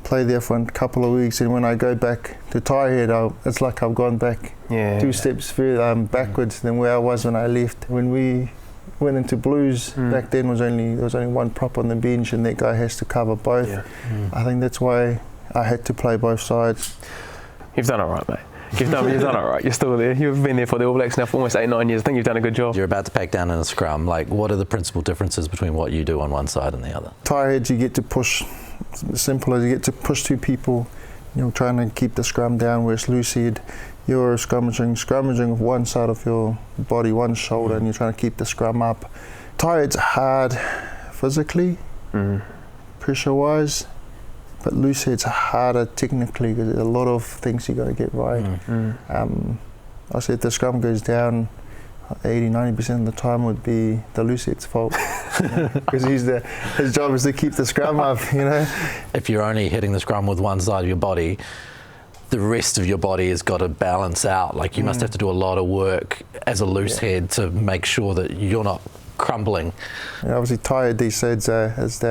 play there for a couple of weeks, and when I go back to tie head, it's like I've gone back 2 steps further backwards than where I was when I left. When we went into Blues back then, there was only one prop on the bench, and that guy has to cover both. I think that's why I had to play both sides. You've done all right, mate. You've done all right. You're still there. You've been there for the All Blacks now for almost 8-9 years. I think you've done a good job. You're about to pack down in a scrum. Like, what are the principal differences between what you do on one side and the other? Tie heads, you get to push. Simple as you get to push 2 people. You know, trying to keep the scrum down. Whereas loose head, you're scrummaging with one side of your body, one shoulder, and you're trying to keep the scrum up. Tie head's hard physically, pressure-wise, but loose head's harder technically because there's a lot of things you got to get right. I said the scrum goes down, 80-90% of the time would be the loose head's fault because his job is to keep the scrum up. You know, if you're only hitting the scrum with one side of your body, the rest of your body has got to balance out. Like, you must have to do a lot of work as a loose head to make sure that you're not crumbling. And obviously, tie head these days is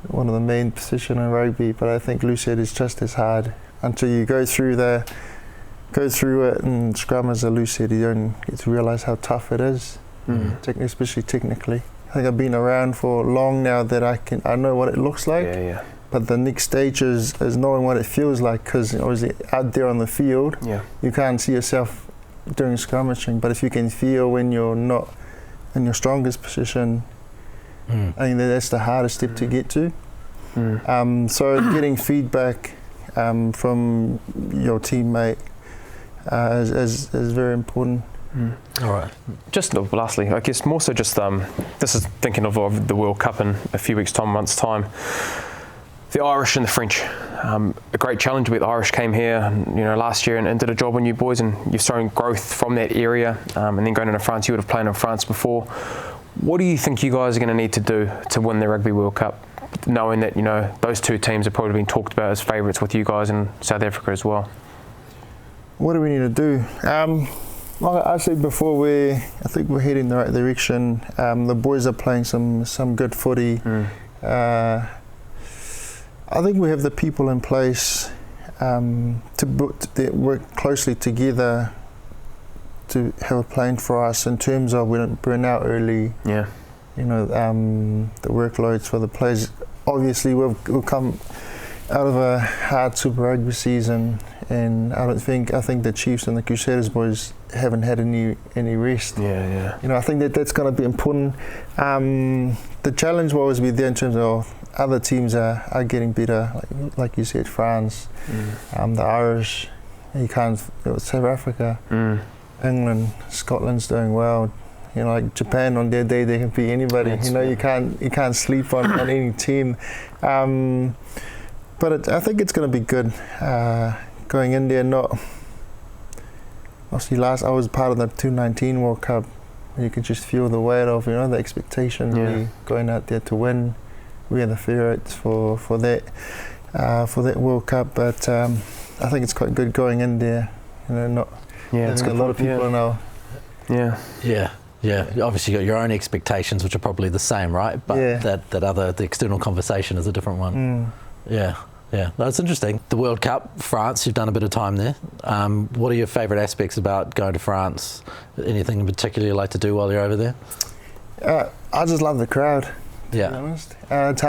one of the main position in rugby, but I think loose head is just as hard until you go through it and scrum as a loose head. You don't get to realise how tough it is, especially technically. I think I've been around for long now that I know what it looks like. But the next stage is knowing what it feels like, because obviously out there on the field, you can't see yourself doing skirmishing. But if you can feel when you're not in your strongest position, I think that's the hardest step to get to. So getting feedback from your teammate is very important. All right. Just lastly, I guess more so just this is thinking of the World Cup in a few weeks' time, months' time. The Irish and the French, a great challenge where the Irish came here, last year and did a job on you boys, and you've shown growth from that area. And then going into France, you would have played in France before. What do you think you guys are going to need to do to win the Rugby World Cup, knowing that those two teams have probably been talked about as favourites with you guys in South Africa as well? What do we need to do? Like I said before, I think we're heading in the right direction. The boys are playing some good footy. I think we have the people in place to work closely together to have a plan for us in terms of we don't burn out early. Yeah. The workloads for the players. Obviously, we'll come out of a hard Super Rugby season, and I think the Chiefs and the Crusaders boys haven't had any rest. Yeah. I think that's going to be important. The challenge will always be there in terms of other teams are getting better, like you said, France, the Irish, South Africa, England, Scotland's doing well. Like Japan on their day they can beat anybody. You can't sleep on any team. But I think it's going to be good going in there. Obviously, I was part of the 2019 World Cup. You could just feel the weight of the expectation. We going out there to win. We are the favourites for that World Cup. But I think it's quite good going in there. It's got a lot of people now. Yeah. Obviously, you got your own expectations, which are probably the same, right? But the external conversation is a different one. Yeah. That's interesting. The World Cup, France, you've done a bit of time there. What are your favourite aspects about going to France? Anything in particular you like to do while you're over there? I just love the crowd, to be honest. It's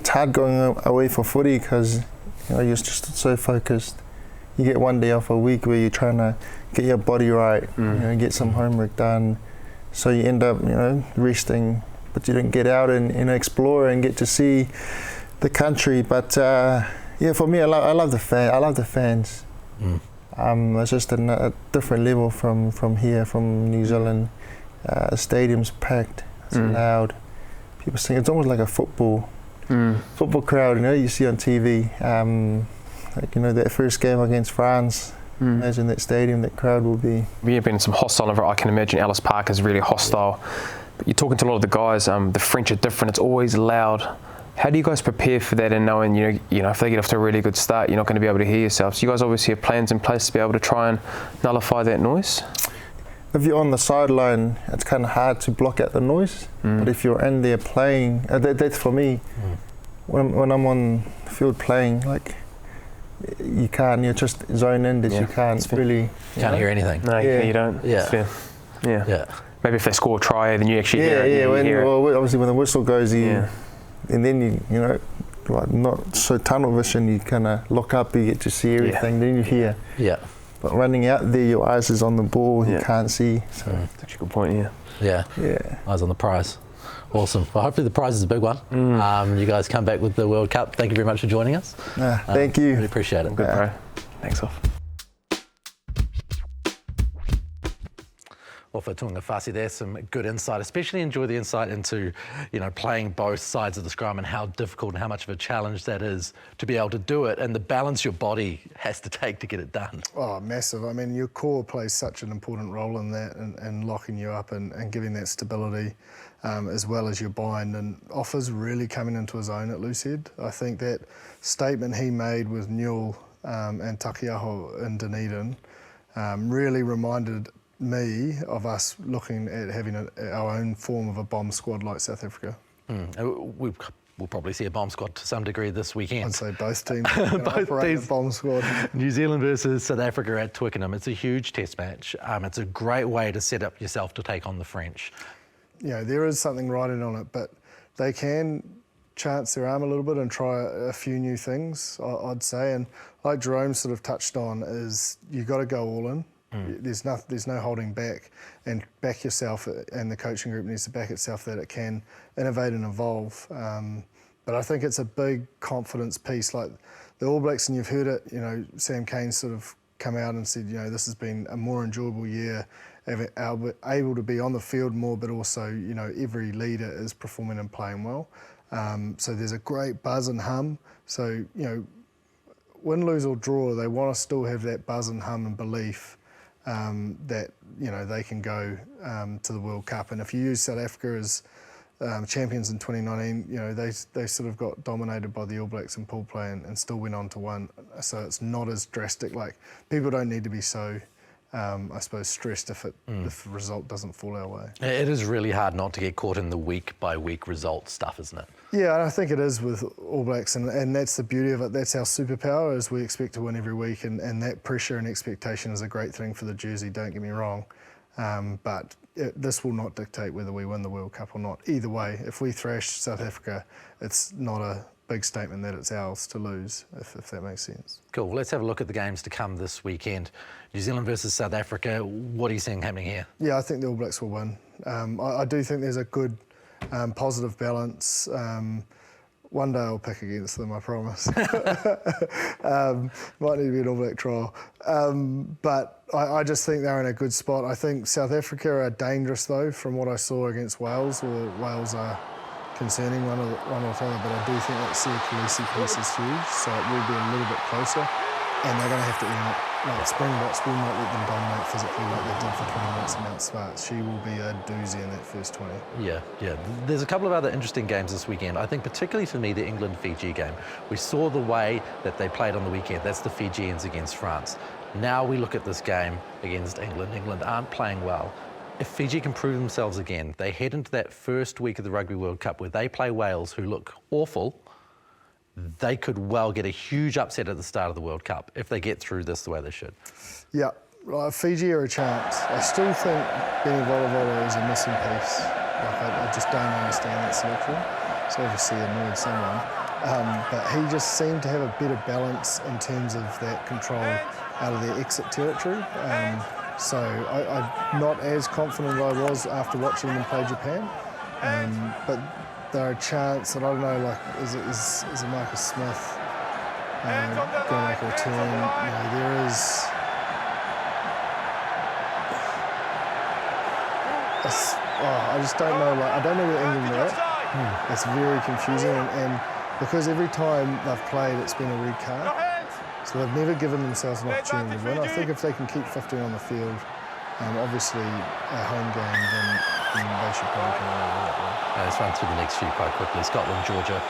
hard going away for footy because you're just so focused. You get one day off a week where you're trying to get your body right, get some homework done. So you end up, resting, but you don't get out and explore and get to see the country. But for me, I love the fans. It's just a different level from here, from New Zealand. The stadium's packed, it's loud. People sing. It's almost like a football crowd. You see on TV. That first game against France. Imagine that stadium, that crowd will be. We have been in some hostile environment. I can imagine Ellis Park is really hostile. But you're talking to a lot of the guys. The French are different. It's always loud. How do you guys prepare for that, and knowing if they get off to a really good start, you're not going to be able to hear yourselves? You guys obviously have plans in place to be able to try and nullify that noise. If you're on the sideline, it's kind of hard to block out the noise. But if you're in there playing, that's for me. When I'm on the field playing, you can't. You're just zoned in that you can't really. Can't hear anything. No, you don't. Yeah. Maybe if they score a try, then you actually hear it. Obviously, when the whistle goes, and then not so tunnel vision, you kind of look up, you get to see everything. Then you hear. Yeah. But running out there, your eyes is on the ball. You can't see. So that's a good point. Yeah. Eyes on the prize. Awesome. Well, hopefully the prize is a big one. You guys come back with the World Cup. Thank you very much for joining us. Thank you. Really appreciate it. Good, bro. Thanks, Off. Ofa Tu'ungafasi there, some good insight. Especially enjoy the insight into, playing both sides of the scrum and how difficult and how much of a challenge that is to be able to do it, and the balance your body has to take to get it done. Oh, massive. I mean, your core plays such an important role in that and locking you up and giving that stability. As well as your bind, and Ofa's really coming into his own at Loosehead. I think that statement he made with Newell and Takiaho in Dunedin really reminded me of us looking at having our own form of a bomb squad like South Africa. We'll probably see a bomb squad to some degree this weekend. I'd say both teams operate a bomb squad. New Zealand versus South Africa at Twickenham. It's a huge test match. It's a great way to set up yourself to take on the French. There is something riding on it, but they can chance their arm a little bit and try a few new things, I'd say. And like Jerome sort of touched on, is you got to go all in. There's no holding back, and back yourself, and the coaching group needs to back itself that it can innovate and evolve. But I think it's a big confidence piece. Like the All Blacks, and you've heard it, Sam Cane sort of come out and said, this has been a more enjoyable year, able to be on the field more, but also, every leader is performing and playing well. So there's a great buzz and hum. So, win, lose or draw, they want to still have that buzz and hum and belief that, they can go to the World Cup. And if you use South Africa as champions in 2019, they sort of got dominated by the All Blacks in pool play and still went on to win. So it's not as drastic. Like, people don't need to be so, I suppose, stressed if the result doesn't fall our way. It is really hard not to get caught in the week-by-week result stuff, isn't it? Yeah, and I think it is with All Blacks, and that's the beauty of it. That's our superpower, is we expect to win every week, and that pressure and expectation is a great thing for the jersey, don't get me wrong. But this will not dictate whether we win the World Cup or not. Either way, if we thrash South Africa, it's not a big statement that it's ours to lose, if that makes sense. Cool. Well, let's have a look at the games to come this weekend. New Zealand versus South Africa. What are you seeing happening here? Yeah, I think the All Blacks will win. I do think there's a good positive balance. One day I'll pick against them, I promise. Might need to be an All Black trial. But I just think they're in a good spot. I think South Africa are dangerous, though, from what I saw against Wales, or Wales are concerning one or the other, but I do think that Khaleesi piece is huge, so it will be a little bit closer, and they're going to have to earn it. Like, Springboks will not let them dominate physically like they did for 20 minutes in Mount Smart. She will be a doozy in that first 20. Yeah. There's a couple of other interesting games this weekend. I think particularly for me, the England-Fiji game. We saw the way that they played on the weekend. That's the Fijians against France. Now we look at this game against England. England aren't playing well. If Fiji can prove themselves again, they head into that first week of the Rugby World Cup where they play Wales, who look awful. They could well get a huge upset at the start of the World Cup if they get through this the way they should. Yeah, Fiji are a chance. I still think Benny Volovola is a missing piece. Like, I just don't understand that selection. It's obviously annoyed someone. But he just seemed to have a better balance in terms of that control out of their exit territory. So I'm not as confident as I was after watching them play Japan. But they're a chance, and I don't know, like, is it Marcus Smith going to make a return? There is... I just don't know. Like, I don't know where England are at. It's very confusing, and because every time they've played, it's been a red card. So they've never given themselves an opportunity to win. I think if they can keep 15 on the field, obviously a home game, then they should probably come away with that one. Let's run through the next few quite quickly. Scotland, Georgia.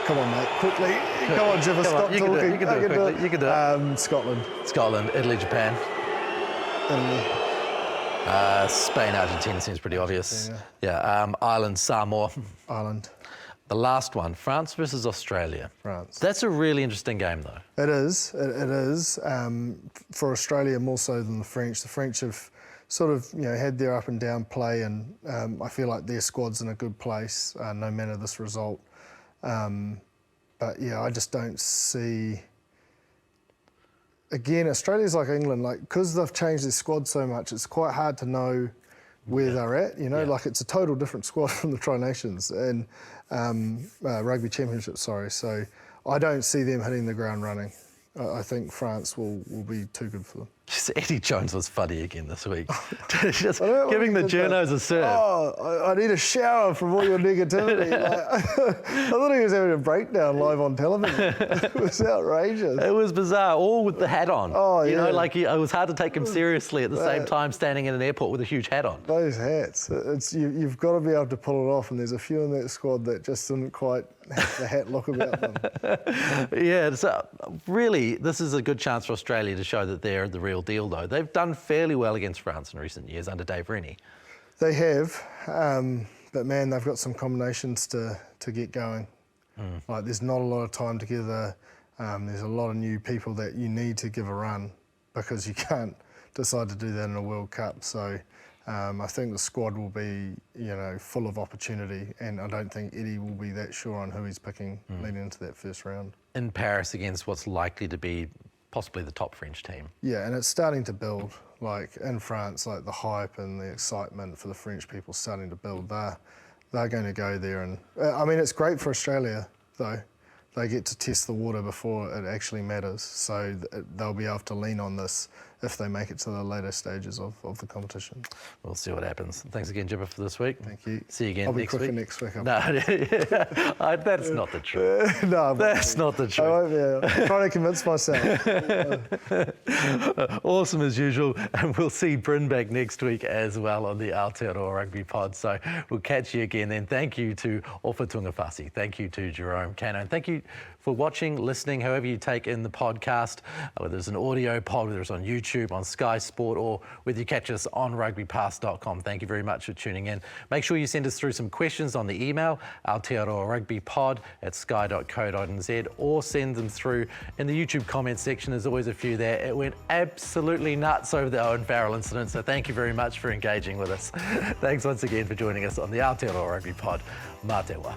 Come on, mate, quickly. Come on, Jimmy, stop talking. You can do it quickly. You can do it. Scotland. Italy, Japan. Italy. Spain, Argentina seems pretty obvious. Yeah. Ireland, Samoa. Ireland. The last one, France versus Australia. France. That's a really interesting game, though. It is. It is. For Australia, more so than the French. The French have sort of, had their up and down play, and I feel like their squad's in a good place, no matter this result. But yeah, I just don't see. Again, Australia's like England, like, because they've changed their squad so much, it's quite hard to know where they're at. Like, it's a total different squad from the Tri-Nations and Rugby Championship. So I don't see them hitting the ground running. I think France will be too good for them. Eddie Jones was funny again this week. Just giving the journos a serve. Oh, I need a shower from all your negativity. I thought he was having a breakdown live on television. It was outrageous. It was bizarre, all with the hat on. Oh, yeah. It was hard to take him seriously at the same time standing in an airport with a huge hat on. Those hats, you've got to be able to pull it off, and there's a few in that squad that just didn't quite have the hat look about them. Yeah, so really, this is a good chance for Australia to show that they're the real deal, though. They've done fairly well against France in recent years under Dave Rennie. They have, but man, they've got some combinations to get going. Like, there's not a lot of time together. There's a lot of new people that you need to give a run because you can't decide to do that in a World Cup. So I think the squad will be, full of opportunity, and I don't think Eddie will be that sure on who he's picking leading into that first round. In Paris against what's likely to be possibly the top French team. Yeah, and it's starting to build. Like, in France, like, the hype and the excitement for the French people starting to build. They're going to go there, and I mean, it's great for Australia though, they get to test the water before it actually matters. So they'll be able to lean on this if they make it to the later stages of the competition. We'll see what happens. Thanks again, Jibber, for this week. Thank you. See you again I'll be next quicker week. next week. No, that's not the truth. No, That's not the I truth. won't be. I'm trying to convince myself. Awesome as usual, and we'll see Bryn back next week as well on the Aotearoa Rugby Pod. So we'll catch you again then. Thank you to Ofa Tu'ungafasi. Thank you to Jerome Kaino. And thank you for watching, listening, however you take in the podcast, whether it's an audio pod, whether it's on YouTube, on Sky Sport, or whether you catch us on rugbypass.com. Thank you very much for tuning in. Make sure you send us through some questions on the email, aotearoarugbypod@sky.co.nz, or send them through in the YouTube comment section. There's always a few there. It went absolutely nuts over the Owen Farrell incident, so thank you very much for engaging with us. Thanks once again for joining us on the Aotearoa Rugby Pod. Mā te wā.